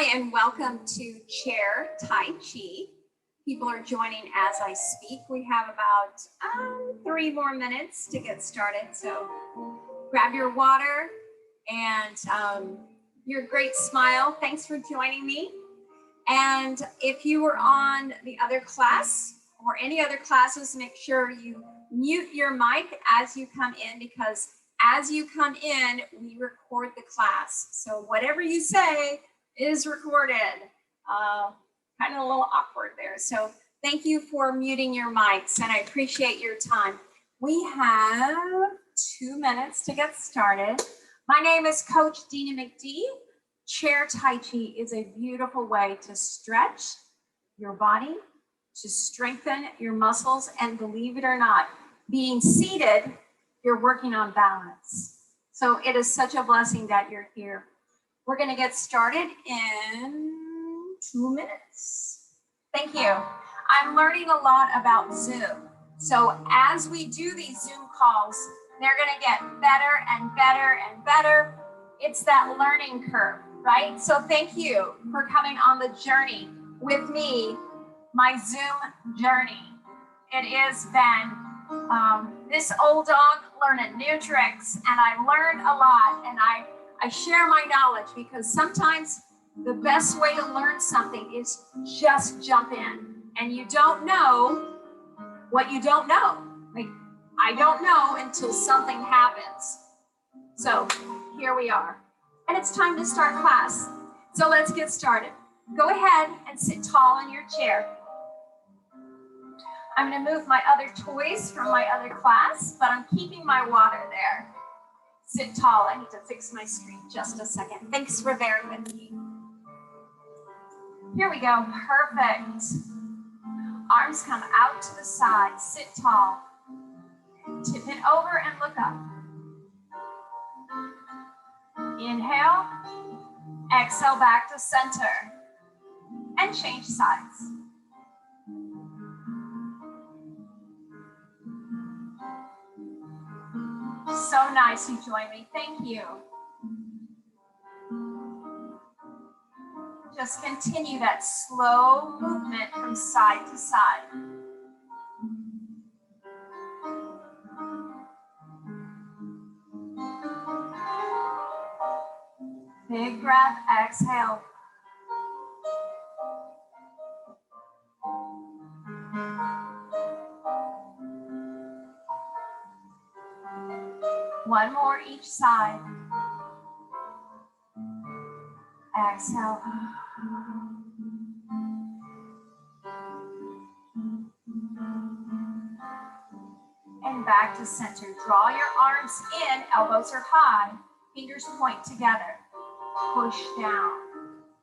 Hi, and welcome to Chair Tai Chi. People are joining as I speak. We have about 3 more minutes to get started. So grab your water and your great smile. Thanks for joining me. And if you were on the other class or any other classes, make sure you mute your mic as you come in, because as you come in, we record the class. So whatever you say is recorded. Kind of a little awkward there. So thank you for muting your mics, and I appreciate your time. We have 2 minutes to get started. My name is Coach Dina McD. Chair Tai Chi is a beautiful way to stretch your body, to strengthen your muscles, and believe it or not, being seated, you're working on balance. So it is such a blessing that you're here. We're going to get started in 2 minutes. Thank you. I'm learning a lot about Zoom. So as we do these Zoom calls, they're going to get better and better and better. It's that learning curve, right? So thank you for coming on the journey with me, my Zoom journey. It has been this old dog learning new tricks, and I learned a lot, and I share my knowledge, because sometimes the best way to learn something is just jump in, and you don't know what you don't know. Like, I don't know until something happens. So here we are, and it's time to start class. So let's get started. Go ahead and sit tall in your chair. I'm going to move my other toys from my other class, but I'm keeping my water there. Sit tall. I need to fix my screen just a second. Thanks for bearing with me. Here we go. Perfect. Arms come out to the side. Sit tall. Tip it over and look up. Inhale. Exhale back to center. And change sides. So nice you joined me. Thank you. Just continue that slow movement from side to side. Big breath, exhale. One more each side. Exhale. And back to center. Draw your arms in, elbows are high, fingers point together. Push down.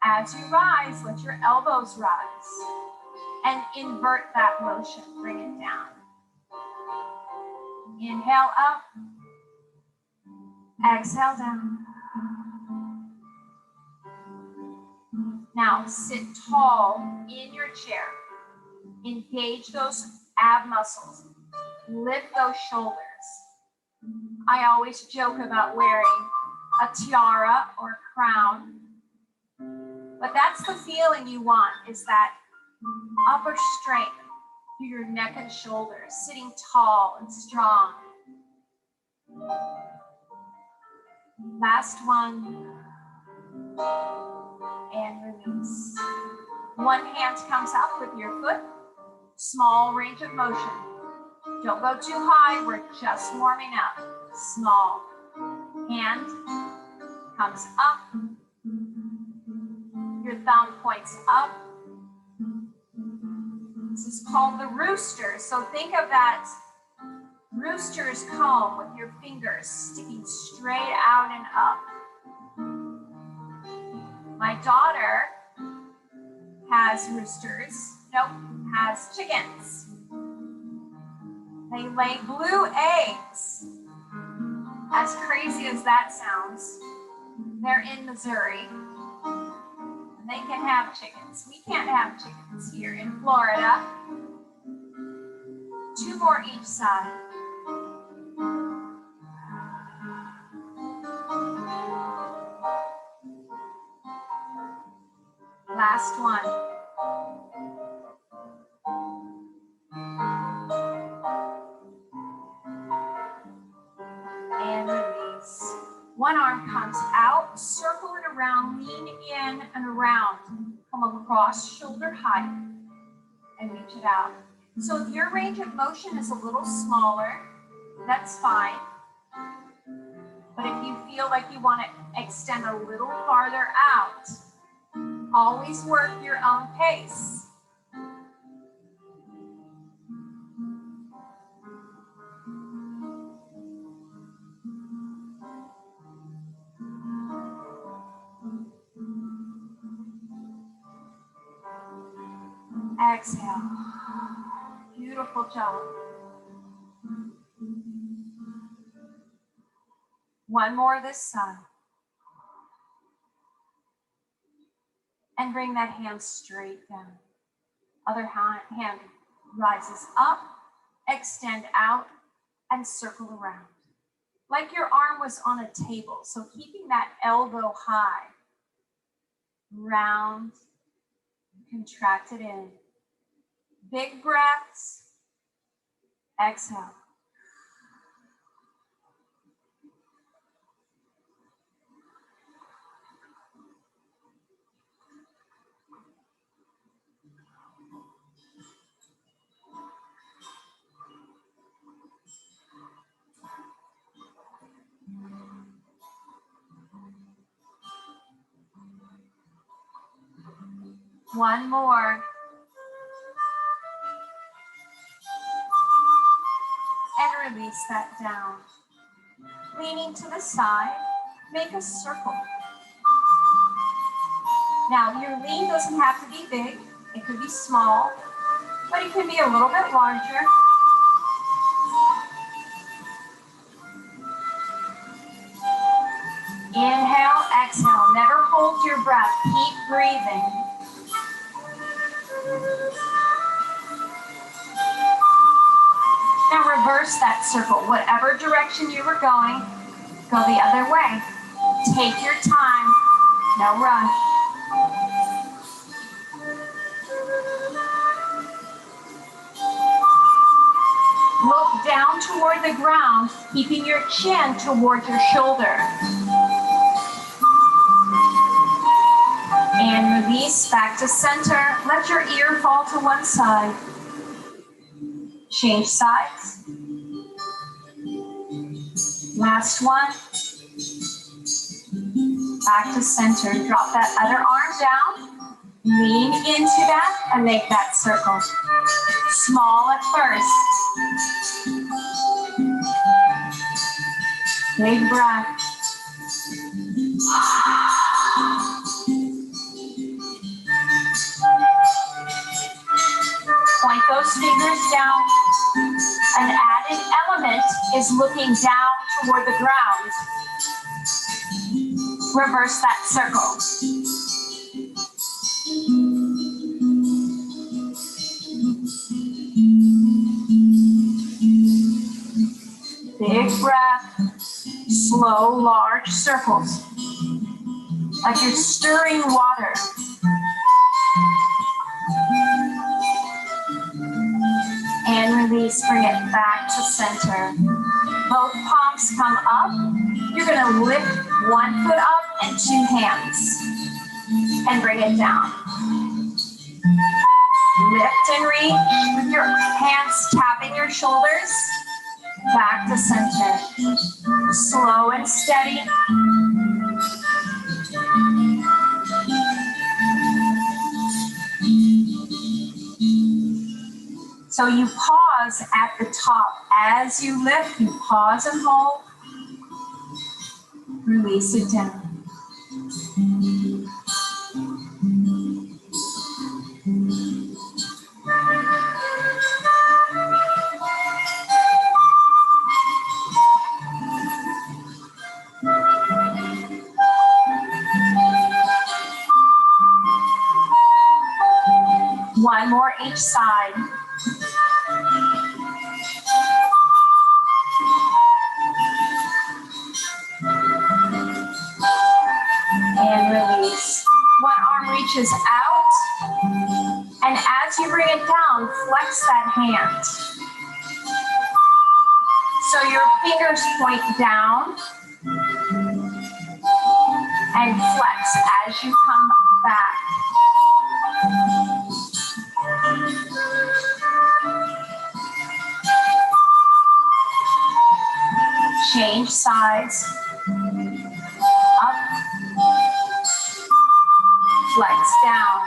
As you rise, let your elbows rise. And invert that motion. Bring it down. Inhale up. Exhale down. Now sit tall in your chair. Engage those ab muscles. Lift those shoulders. I always joke about wearing a tiara or a crown, but that's the feeling you want, is that upper strength through your neck and shoulders, sitting tall and strong. Last one. And release. One hand comes up with your foot. Small range of motion. Don't go too high, we're just warming up. Small. Hand comes up. Your thumb points up. This is called the rooster. So think of that rooster's comb with your fingers sticking straight out and up. My daughter has roosters. Nope, has chickens. They lay blue eggs. As crazy as that sounds, they're in Missouri. And they can have chickens. We can't have chickens here in Florida. 2 more each side. Last one. And release. One arm comes out, circle it around, lean in and around. Come across shoulder height and reach it out. So if your range of motion is a little smaller, that's fine. But if you feel like you want to extend a little farther out, always work your own pace. Exhale. Beautiful job. One more this side. And bring that hand straight down. Other hand rises up, extend out, and circle around. Like your arm was on a table, so keeping that elbow high. Round, contract it in. Big breaths. Exhale. One more. And release that down. Leaning to the side, make a circle. Now your lean doesn't have to be big, it could be small, but it can be a little bit larger. Inhale, exhale, never hold your breath, keep breathing. Now reverse that circle. Whatever direction you were going, go the other way. Take your time, no rush. Look down toward the ground, keeping your chin toward your shoulder. And release back to center. Let your ear fall to one side. Change sides. Last one. Back to center. Drop that other arm down. Lean into that and make that circle. Small at first. Big breath. Point those fingers down. An added element is looking down toward the ground. Reverse that circle. Big breath, slow, large circles, like you're stirring water. And release, bring it back to center. Both palms come up. You're gonna lift one foot up and two hands. And bring it down. Lift and reach with your hands tapping your shoulders. Back to center. Slow and steady. So you pause at the top. As you lift, you pause and hold. Release it down. One more each side. And release. One arm reaches out. And as you bring it down, flex that hand. So your fingers point down and flex as you come back. Change sides. Up. Flex down.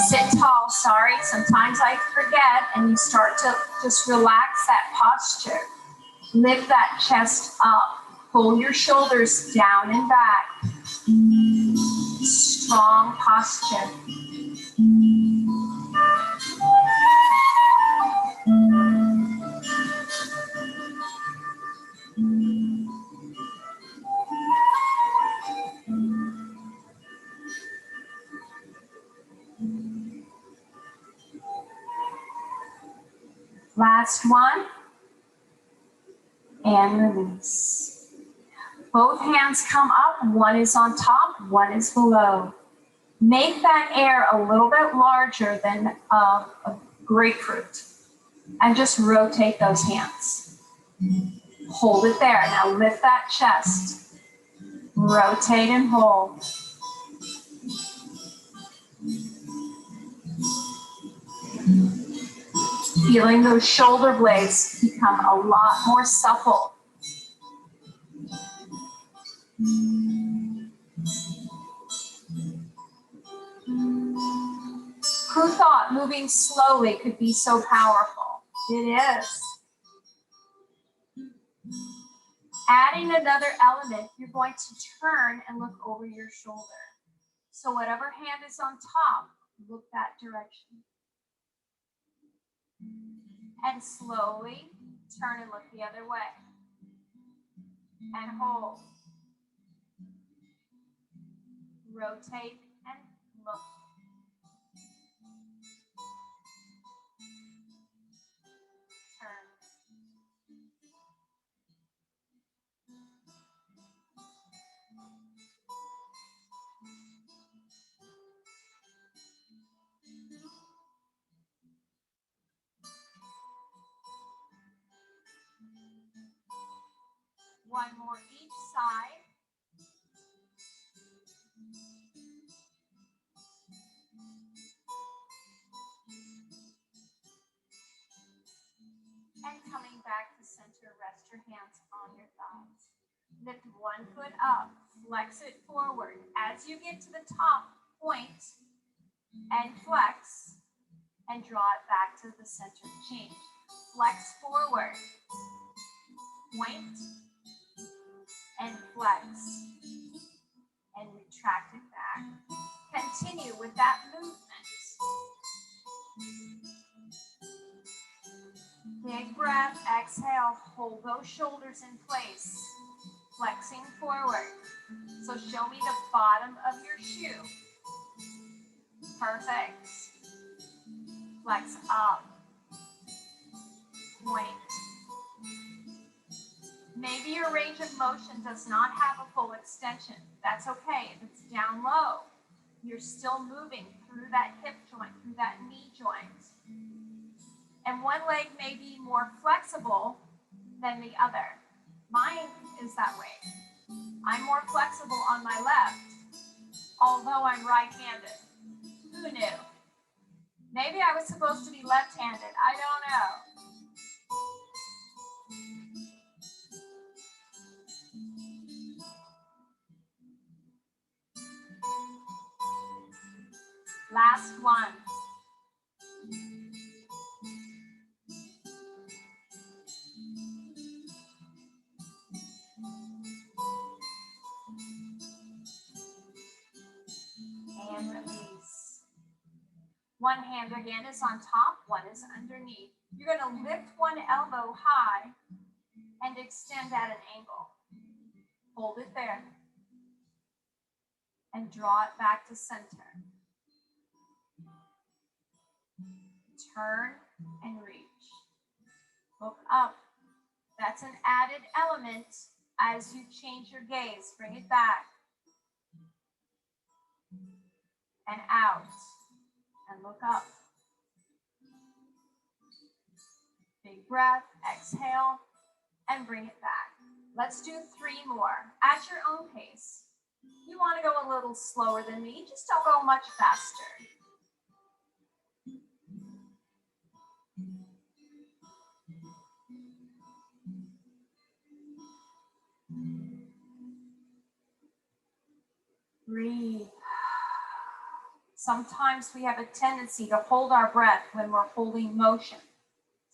Sit tall. Sorry, sometimes I forget, and you start to just relax that posture. Lift that chest up. Pull your shoulders down and back. Strong posture. Last one. And release. Both hands come up. One is on top, one is below. Make that air a little bit larger than a grapefruit. And just rotate those hands. Hold it there. Now lift that chest. Rotate and hold. Feeling those shoulder blades become a lot more supple. Who thought moving slowly could be so powerful? It is. Adding another element, you're going to turn and look over your shoulder. So whatever hand is on top, look that direction. And slowly turn and look the other way. And hold. Rotate and look. Turn. One more each side. And coming back to center, rest your hands on your thighs. Lift one foot up, flex it forward. As you get to the top, point and flex and draw it back to the center. Change. Flex forward, point and flex and retract it back. Continue with that movement. Big breath, exhale, hold those shoulders in place, flexing forward. So show me the bottom of your shoe. Perfect. Flex up, point. Maybe your range of motion does not have a full extension. That's okay. If it's down low, you're still moving through that hip joint, through that knee joint. And one leg may be more flexible than the other. Mine is that way. I'm more flexible on my left, although I'm right-handed. Who knew? Maybe I was supposed to be left-handed. I don't know. Last one. And release. One hand again is on top, one is underneath. You're going to lift one elbow high and extend at an angle. Hold it there. And draw it back to center. Turn and reach. Look up. That's an added element as you change your gaze. Bring it back. And out. And look up. Big breath, exhale, and bring it back. Let's do 3 more at your own pace. You want to go a little slower than me, just don't go much faster. Breathe. Sometimes we have a tendency to hold our breath when we're holding motion.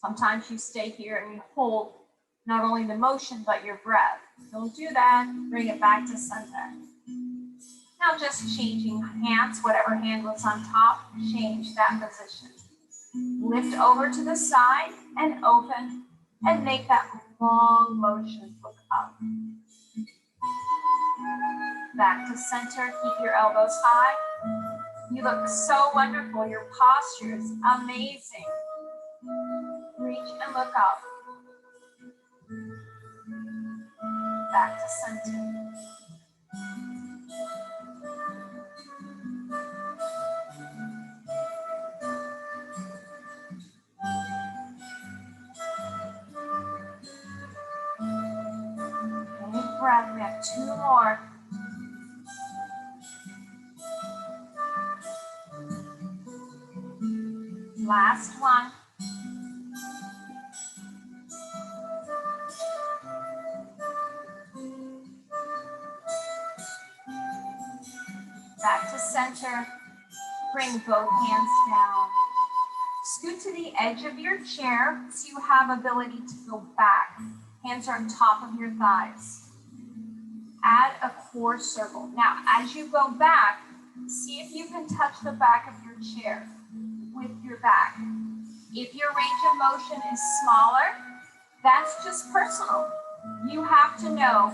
Sometimes you stay here and you hold not only the motion, but your breath. Don't do that. Bring it back to center. Now just changing hands, whatever hand was on top, change that position. Lift over to the side and open and make that long motion. Look up. Back to center, keep your elbows high. You look so wonderful. Your posture is amazing. Reach and look up. Back to center. Big breath. We have 2 more. Last one. Back to center. Bring both hands down. Scoot to the edge of your chair so you have ability to go back. Hands are on top of your thighs. Add a core circle. Now, as you go back, see if you can touch the back of your chair with your back. If your range of motion is smaller, that's just personal. You have to know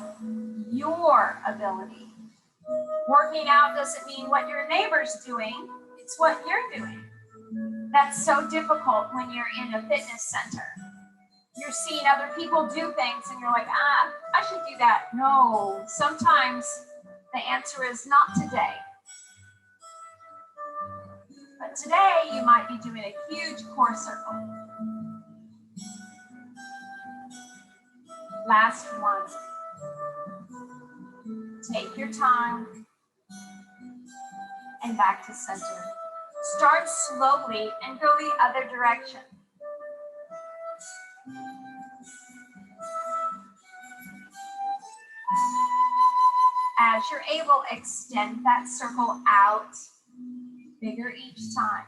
your ability. Working out doesn't mean what your neighbor's doing, it's what you're doing. That's so difficult when you're in a fitness center. You're seeing other people do things and you're like, I should do that. No, sometimes the answer is not today. But today you might be doing a huge core circle. Last one. Take your time and back to center. Start slowly and go the other direction. As you're able, extend that circle out, bigger each time.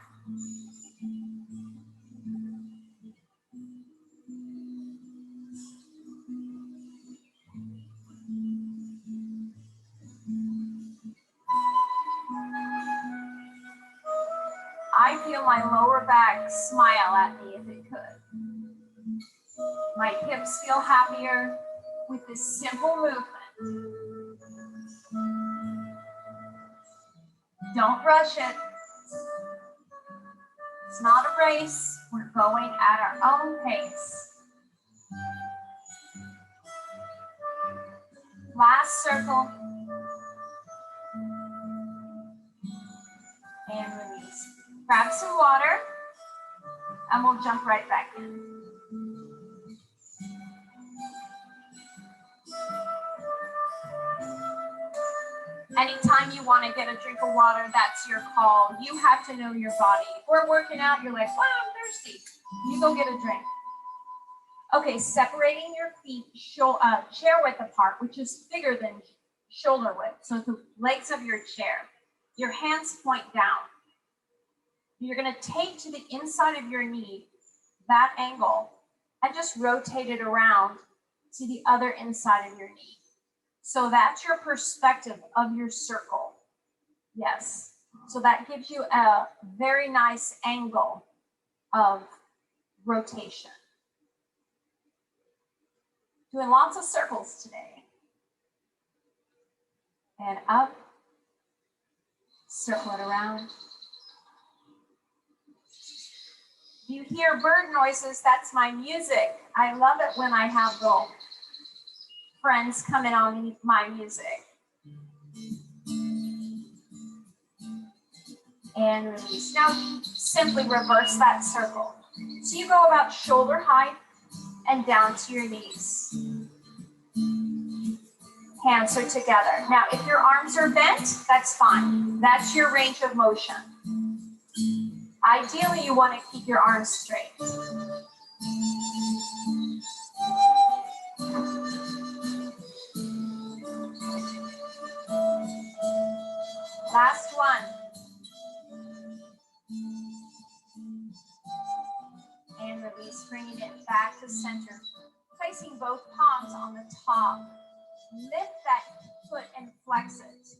I feel my lower back smile at me if it could. My hips feel happier with this simple movement. Don't rush it. It's not a race. We're going at our own pace. Last circle. And release. Grab some water and we'll jump right back in. Anytime you want to get a drink of water, that's your call. You have to know your body. If we're working out, you're like, wow, I'm thirsty. You go get a drink. Okay, separating your feet chair width apart, which is bigger than shoulder width. So the legs of your chair. Your hands point down. You're going to take to the inside of your knee, that angle, and just rotate it around to the other inside of your knee. So that's your perspective of your circle. Yes. So that gives you a very nice angle of rotation. Doing lots of circles today. And up, circle it around. You hear bird noises, that's my music. I love it when I have little friends come in on my music. And release. Now simply reverse that circle. So you go about shoulder height and down to your knees. Hands are together. Now, if your arms are bent, that's fine. That's your range of motion. Ideally, you want to keep your arms straight. Last one. And release, bringing it back to center. Placing both palms on the top. Lift that foot and flex it.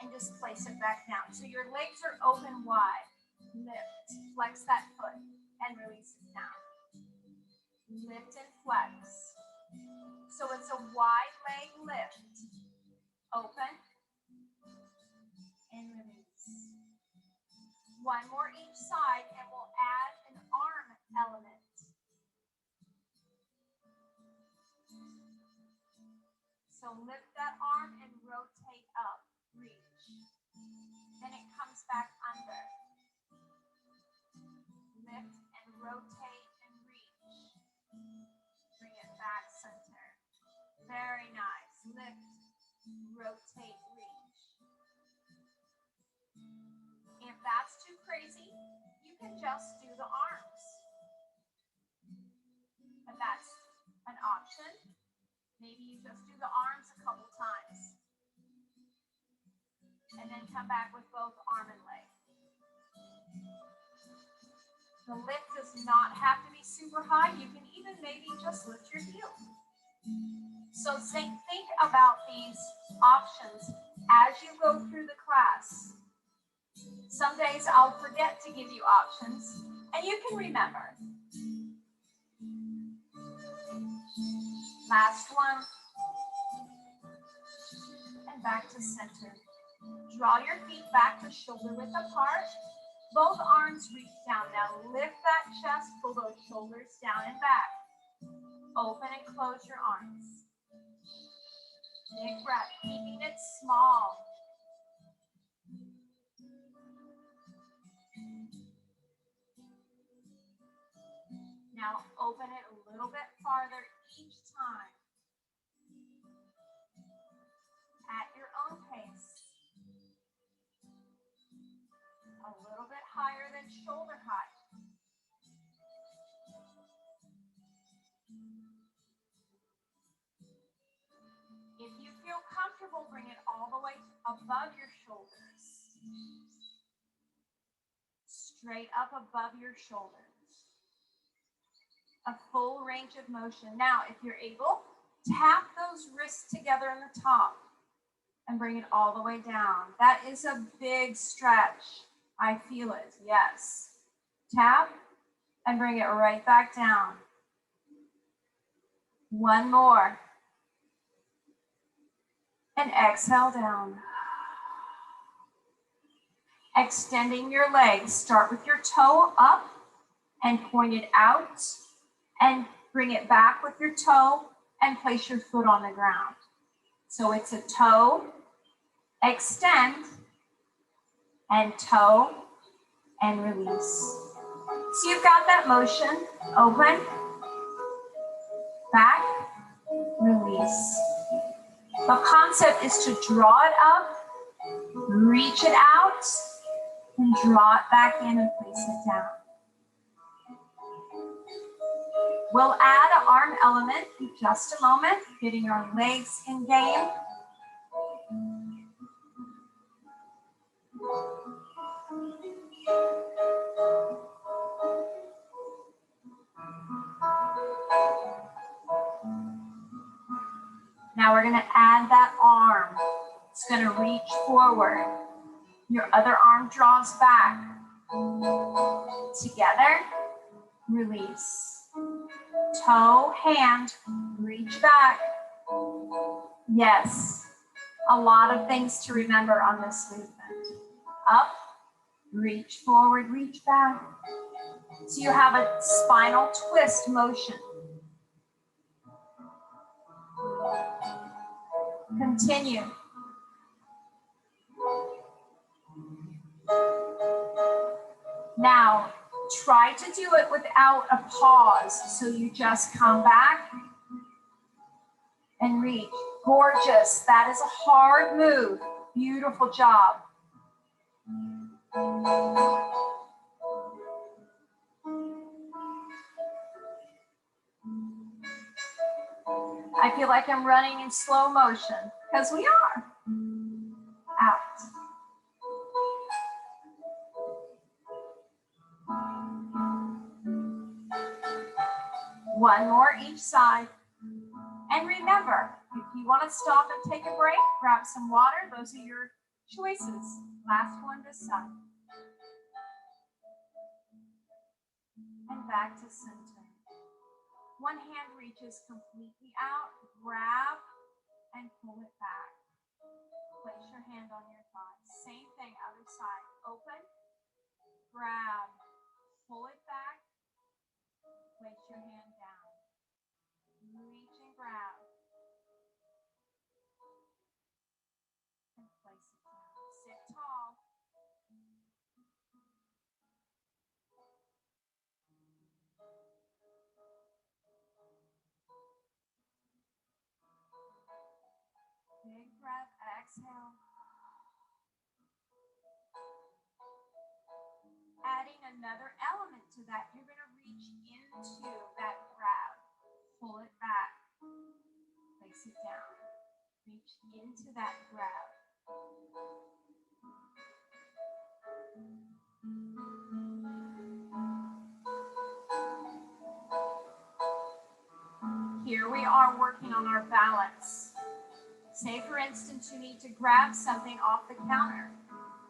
And just place it back down. So your legs are open wide. Lift, flex that foot, and release it down. Lift and flex. So it's a wide leg lift. Open and release. One more each side, and we'll add an arm element. So lift that arm and rotate up, reach. Then it comes back under. Lift and rotate and reach. Bring it back center. Very nice. Lift, rotate, reach. If that's too crazy, you can just do the arms. But that's an option. Maybe you just do the arms a couple times. And then come back with both arm and leg. The lift does not have to be super high. You can even maybe just lift your heel. So think about these options as you go through the class. Some days I'll forget to give you options, and you can remember. Last one. And back to center. Draw your feet back to shoulder width apart. Both arms reach down. Now lift that chest, pull those shoulders down and back. Open and close your arms. Big breath, keeping it small. Now open it a little bit farther each time. At your own pace. A little bit higher than shoulder height. If you feel comfortable, bring it all the way above your shoulders. Straight up above your shoulders. A full range of motion. Now, if you're able, tap those wrists together in the top and bring it all the way down. That is a big stretch. I feel it, yes. Tap and bring it right back down. One more. And exhale down. Extending your legs. Start with your toe up and point it out. And bring it back with your toe and place your foot on the ground. So it's a toe, extend, and toe, and release. So you've got that motion. Open, back, release. The concept is to draw it up, reach it out, and draw it back in and place it down. We'll add an arm element in just a moment, getting our legs in game. Now we're going to add that arm. It's going to reach forward. Your other arm draws back. Together, release. Toe, hand, reach back. Yes, a lot of things to remember on this movement. Up, reach forward, reach back. So you have a spinal twist motion. Continue. Now, Try to do it without a pause. So you just come back and reach. Gorgeous. That is a hard move. Beautiful job. I feel like I'm running in slow motion because we are. Out. One more each side. And remember, if you want to stop and take a break, grab some water. Those are your choices. Last one this side. And back to center. One hand reaches completely out. Grab and pull it back. Place your hand on your thigh. Same thing, other side. Open, grab, pull it back. Place your hand down. Reach and grab. And place it down. Sit tall. Big breath, exhale. Adding another element to that, you're going to reach into that grab. Pull it back. Place it down. Reach into that grab. Here we are working on our balance. Say, for instance, you need to grab something off the counter.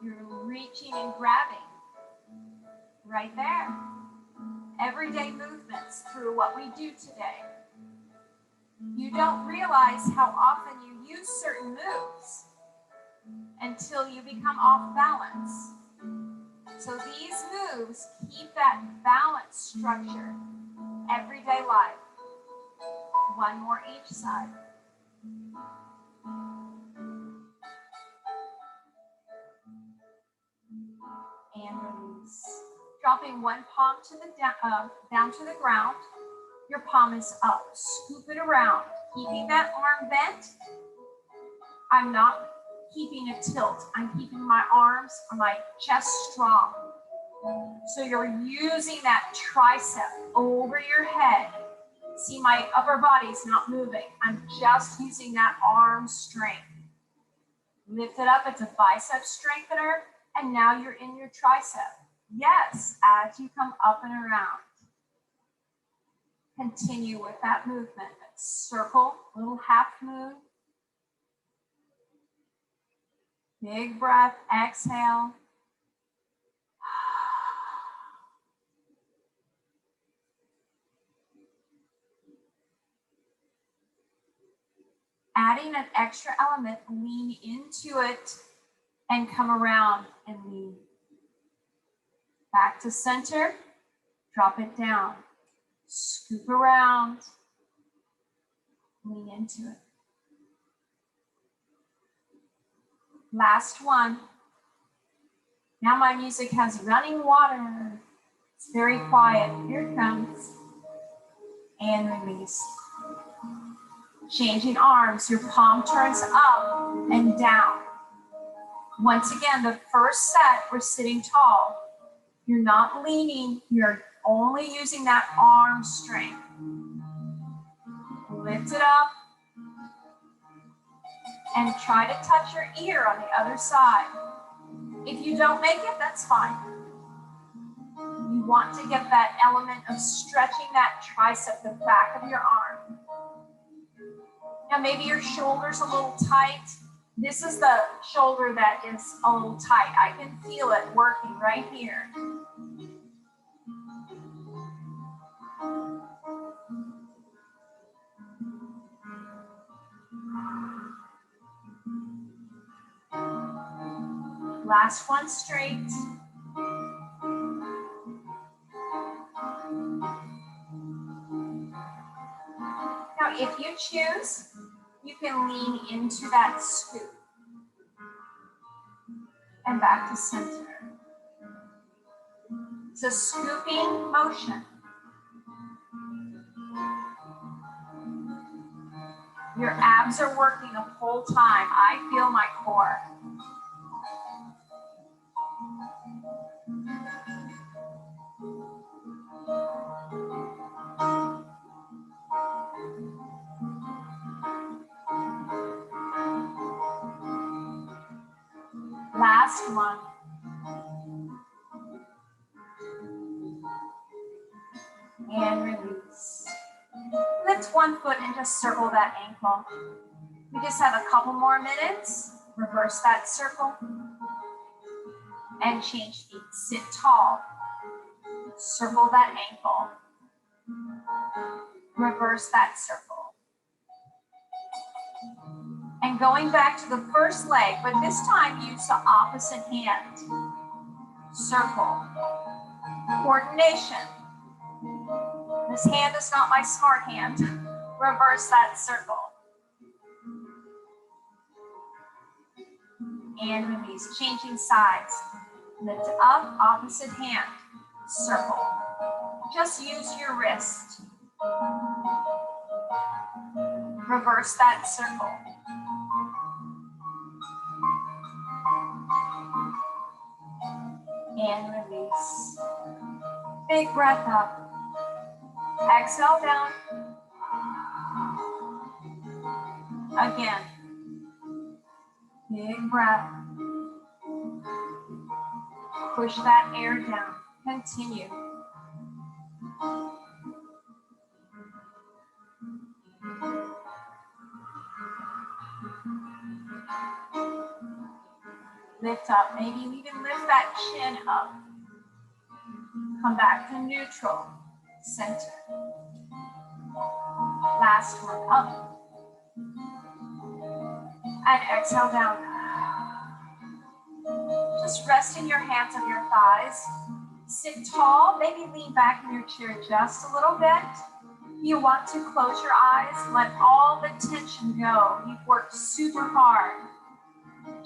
You're reaching and grabbing. Right there. Everyday movements through what we do today. You don't realize how often you use certain moves until you become off balance. So these moves keep that balance structure. Everyday life. One more each side. And release. Dropping one palm to the down to the ground. Your palm is up. Scoop it around. Keeping that arm bent. I'm not keeping a tilt. I'm keeping my arms or my chest strong. So you're using that tricep over your head. See, my upper body's not moving. I'm just using that arm strength. Lift it up. It's a bicep strengthener. And now you're in your tricep. Yes, as you come up and around. Continue with that movement. Circle, little half moon. Big breath, exhale. Adding an extra element, lean into it and come around and lean. Back to center, drop it down. Scoop around, lean into it. Last one. Now my music has running water. It's very quiet. Here it comes. And release. Changing arms. Your palm turns up and down. Once again, the first set, we're sitting tall. You're not leaning. You're only using that arm strength. Lift it up. And try to touch your ear on the other side. If you don't make it, that's fine. You want to get that element of stretching that tricep, the back of your arm. Now maybe your shoulder's a little tight. This is the shoulder that is a little tight. I can feel it working right here. Last one straight. Now, if you choose, you can lean into that scoop. And back to center. It's a scooping motion. Your abs are working the whole time. I feel my core. Last one. And release. Lift one foot and just circle that ankle. We just have a couple more minutes. Reverse that circle. And change feet. Sit tall. Circle that ankle. Reverse that circle. And going back to the first leg, but this time use the opposite hand. Circle. Coordination. This hand is not my smart hand. Reverse that circle. And release. Changing sides. Lift up, opposite hand. Circle. Just use your wrist. Reverse that circle. And release. Big breath up. Exhale down. Again. Big breath. Push that air down. Continue. Lift up. Maybe you even lift that chin up. Come back to neutral. Center. Last one. Up. And exhale down. Just rest in your hands on your thighs. Sit tall. Maybe lean back in your chair just a little bit. You want to close your eyes. Let all the tension go. You've worked super hard.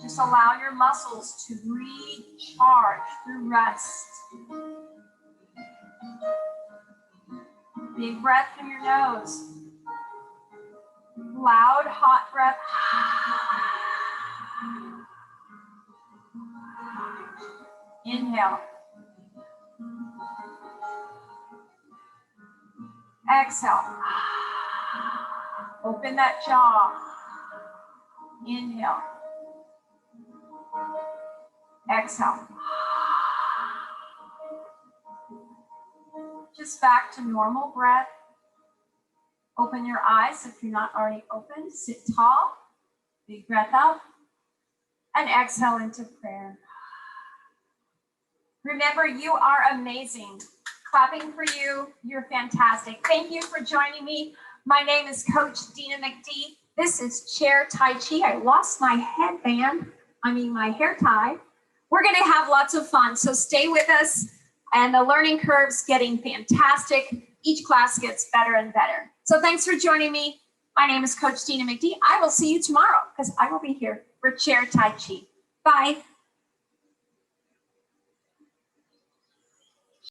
Just allow your muscles to recharge through rest. Big breath through your nose. Loud, hot breath. Inhale. Exhale. Open that jaw. Inhale. Exhale. Just back to normal breath. Open your eyes if you're not already open. Sit tall. Big breath up. And exhale into prayer. Remember, you are amazing. Clapping for you. You're fantastic. Thank you for joining me. My name is Coach Dina McD. This is Chair Tai Chi. I lost my headband. My hair tie. We're going to have lots of fun. So stay with us. And the learning curve's getting fantastic. Each class gets better and better. So thanks for joining me. My name is Coach Dina McD. I will see you tomorrow because I will be here for Chair Tai Chi. Bye.